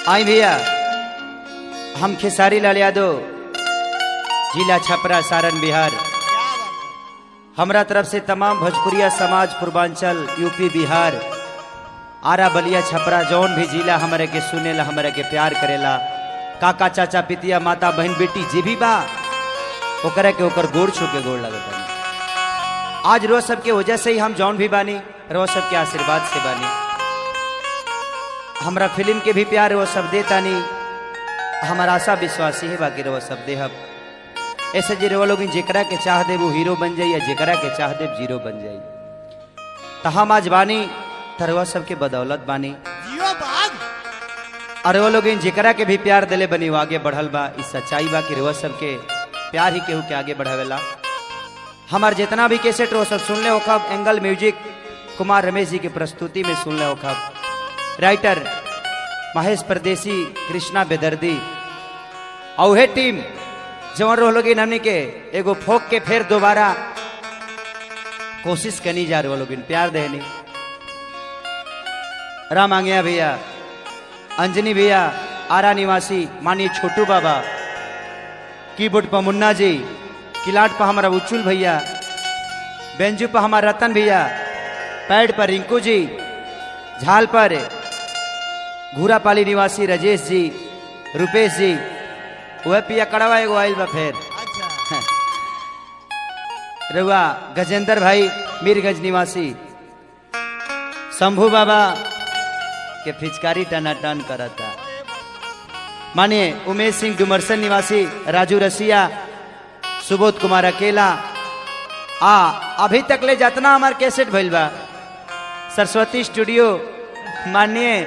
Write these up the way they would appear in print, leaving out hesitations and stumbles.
आई भैया, हम खेसारी लाल यादव, जिला छपरा, सारण, बिहार। हमरा तरफ से तमाम भोजपुरिया समाज, पूर्वांचल, यूपी, बिहार, आरा, बलिया, छपरा, जौन भी जिला हमारे के सुनेला, हमारे के प्यार करेला, काका, चाचा, पितिया, माता, बहन, बेटी जी भी बा, ओकरा के ओकर गोड़ छू के गोड़ लगता। आज रोज सबके वजह से ही हम जौन भी बानी, रोज सबके आशीर्वाद से बानी। हमरा फिल्म के भी प्यार वो सब देतानी, हमारा आशा विश्वासी है बाकी रो सब देहब। ऐसे जे रो लोग जेकरा के चाह दे वो हीरो बन जाई, या जेकरा के चाह दे जीरो बन जाई। तो हम आज बानी तरवा सबके बदौलत बानी, और वो लोग जेकरा के भी प्यार दिले बनी वो आगे बढ़ल बा। इस सच्चाई बा कि रोज सबके प्यार ही केहू के आगे बढ़ावेला। हमार जितना भी कैसेट रो सब सुन ले हो खब, एंगल म्यूजिक कुमार रमेश जी की प्रस्तुति में सुन ले हो खब, राइटर महेश परदेसी, कृष्णा बेदर्दी, औहे टीम जवन रो लोग हमने के एगो फोक के फिर दोबारा कोशिश करनी जा रहे लोग प्यार देनी। राम आंगिया भैया, अंजनी भैया, आरा निवासी, मानिए छोटू बाबा, कीबोर्ड पर मुन्ना जी, किलाट पर हमारा उच्चुल भैया, बेंजू पर हमारा रतन भैया, पैड पर रिंकू जी, झाल पर घूरापाली निवासी राजेश जी, रुपेश जी, वह पिया कड़वा एगो आइल बा फिर। अच्छा। रुआ गजेंद्र भाई मीरगंज निवासी, शंभू बाबा के फिचकारी टनाटन करता, मानिए उमेश सिंह डुमरसन निवासी, राजू रसिया, सुबोध कुमार अकेला। अभी तक ले जितना हमार कैसेट भइल बा सरस्वती स्टूडियो मानिए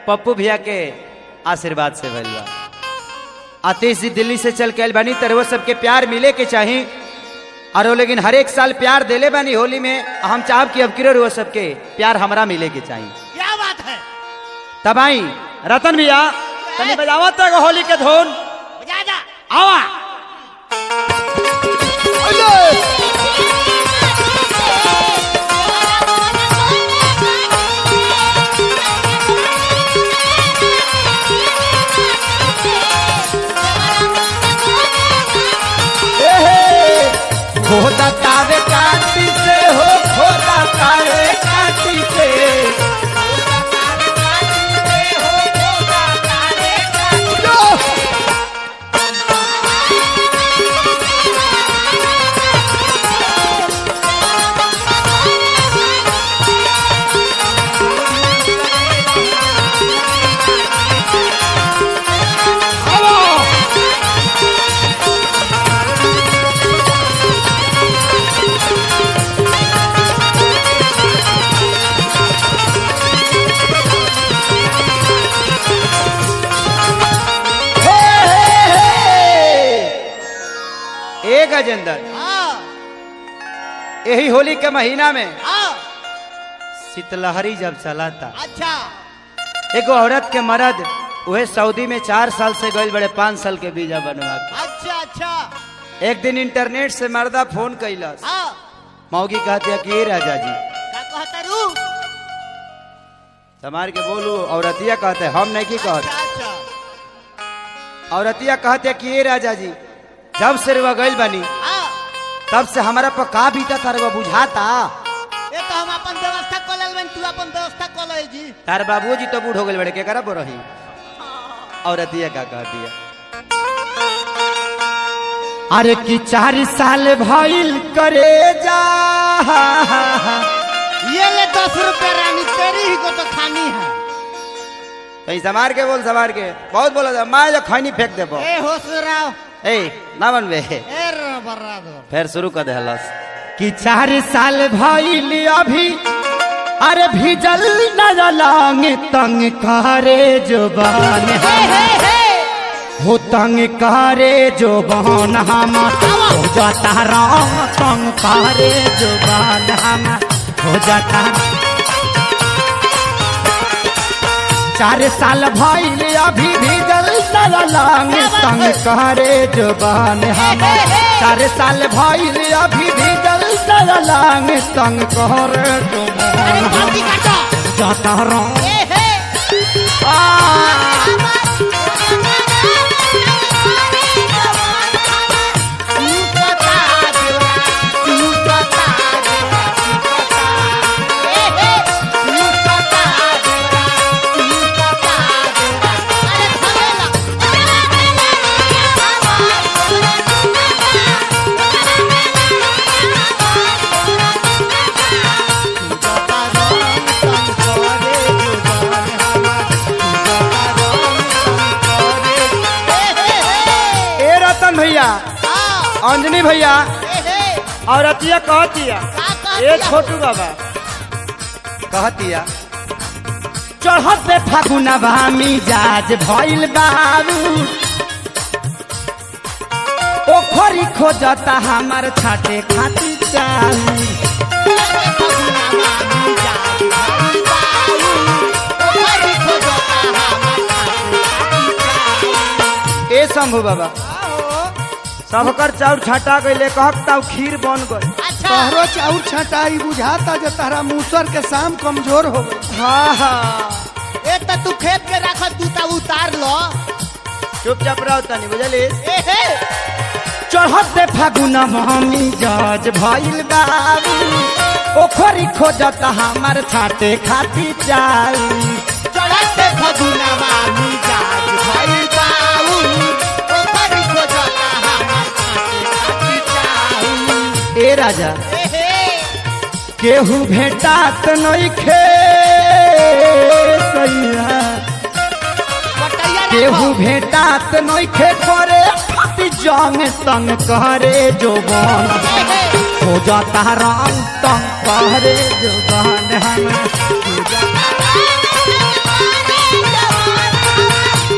पप्पू भैया के आशीर्वाद से भइल बा। आतिश जी दिल्ली से चल के आइल बानी, तरह सबके प्यार मिले के चाहिए, और लेकिन हर एक साल प्यार देले बानी होली में। हम चाहब कि अब किरो वो सबके प्यार हमरा मिले के चाहिए। क्या बात है? तब आई रतन भैया तनी बजावा तो होली के धुन बजा जा। आवा खोदा तारे काटी से हो, खोदा तारे काटी से, गजेंद्र यही होली के महीना में शीतलहरी जब चला था। अच्छा। एगो औरत के मर्द वह सऊदी में 4 साल से गए, बड़े 5 साल के वीजा बनवा। अच्छा अच्छा। एक दिन इंटरनेट से मर्दा फोन कैलस, मौगी कहते कि राजा जी समार के बोलू। औरतिया कहते हम नहीं की कहते। औरतिया कहते कि राजा जी जब से रुआ गइल बनी तब से हमारा पर का बीता तार बुझाता। ये तो हम अपन व्यवस्था कर लेल बन, तू अपन व्यवस्था कर ले जी। तार बाबूजी तो बूढ़ हो गइल बड़े, के करब रही। औरतिया का कह दिया, अरे कि 4 साल भइल करे जा, ये ले 10 रुपए रानी तेरी ही को तो खानी है। कहीं संभार के बोल, संभार के बहुत बोला था, मैं जो खैनी फेंक देबो। ए होश राव, ए ना बनबे। फिर शुरू कर देहलस कि 4 साल भइल अभी, अरे भीजल न लांग तंग करे जुबान हो, तंग करे जुबान हम हो जाता रंग, तंग करे जुबान हम हो जाता। 4 साल भइल अभी भीजल न लांग तंग करे जुबान हम, 4 साल भइल अभी भीजल न लांग तंग करे जुबान हम जाता रंग। अंजनी भैया ए हे औरतिया कहतिया का ए कहतिया? छोटू बाबा कहतिया चढ़ते फागुनवा मिजाज भइल बारू ओखरी खोजता हमार छाटे खाती चालू ए शंभू बाबा सबकर चाउर छाटा गईले कहता खीर बन गई अच्छा तोहरो चाउर छटाई बुझाता जे तारा मूसर के शाम कमजोर हो गई। हाँ हाँ ए त तू खेत के रख तू ता उतार लो चुपचाप रहो तनी बुझली ए हे चढ़ते फागुन मम्मी जज भइल बाबू ओखरी खोजता हमार छाटे खाती चालू चढ़ते फगुनवा मिजाज भइल बाऊ ओखरी खोजता हमार खाती चाऊ ए राजा ए हे केहू भेटात नइखे सैया बटैया केहू रखो भेटात नइखे करे खाती जंग तंग करे जोबन ए हे हो जाता रंग तंग करे जोबन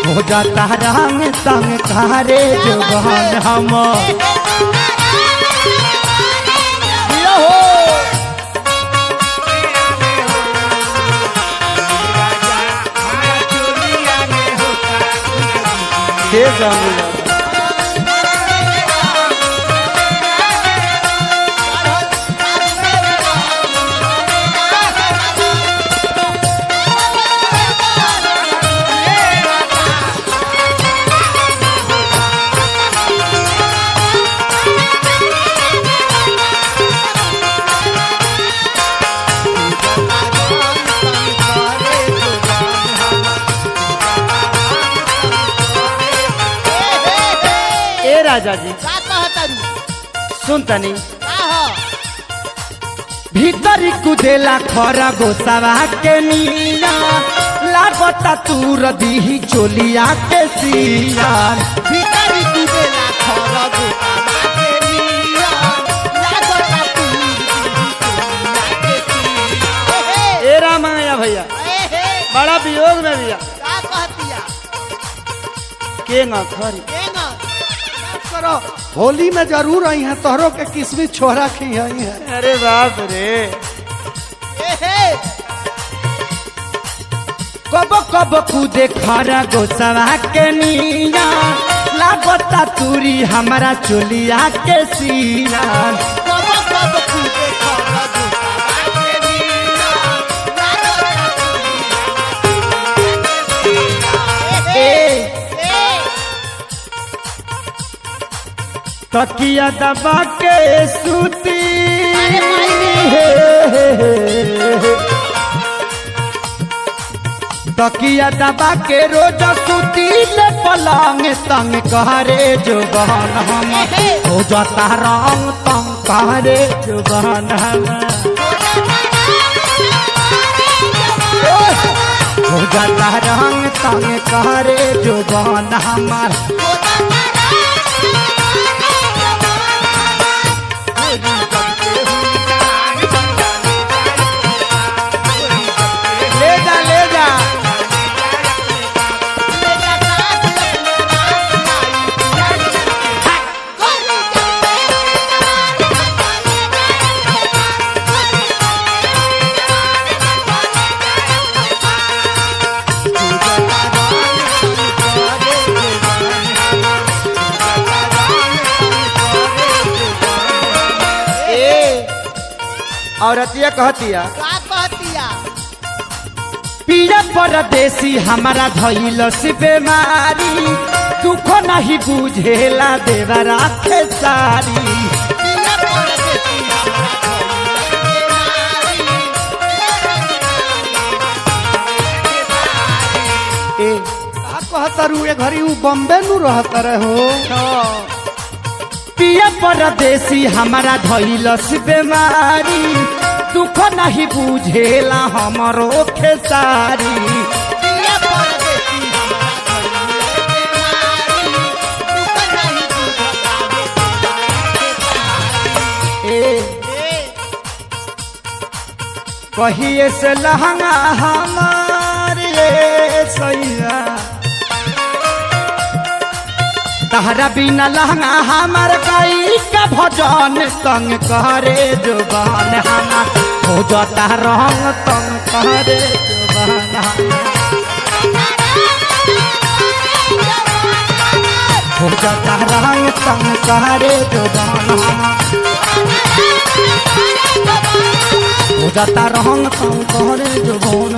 हो जाता रंग तंग करे जोबन हम हे जाऊंगा ए राजा जी का कहतरू सुन तनी का हो भीतरी कुदेला खरा गोसावा के नीला लागता तूर दीही चोलिया के सिया भीतरी कुदेला खरब के लिया लागता तू ए रामाया भैया ए हे बड़ा वियोग में भैया का कहतिया के न खरी केना करो होली में जरूर आई है तोहरो के किस्मत छोरा खी आई है। अरे बाप रे ए हे कब कब कूदे खरा गोसावा के नीला लागता तूरी हमारा चोलिया के सिया कब कब कुदे खरब के लिया लागता तू ए ए ए तकिया दबा के सूती अरे भाई तकिया दबा के रोज सूती ले पलंग तंग कहरे जो बहन हम हो जाता रंग तंग कहरे जो बहन हम हो जाता रंग तंग कहरे जो बहन हमार ले जा ले जा औरतिया कहतिया का कहतिया पिया परदेसी हमारा धैल से बेमारी दुख नहीं बुझेला देवरा के सारी पिया परदेसी हमरा ए का कहतरू ए घड़ी ऊ बम्बे नु रहत रहे हो पिया परदेसी हमारा धैल से बेमारी दुख नहीं बुझेला हमरो खेसारी पिया परदेसी हमरा कहिए से लहंगा हमारे सैया तहरा बिना लहंगा हमार गई का भजन तंग करे जुबान हमार हो जाता रंग तंग करे जुबान हो जाता रंग तंग करे जुबान हो जाता रंग तंग करे जुबान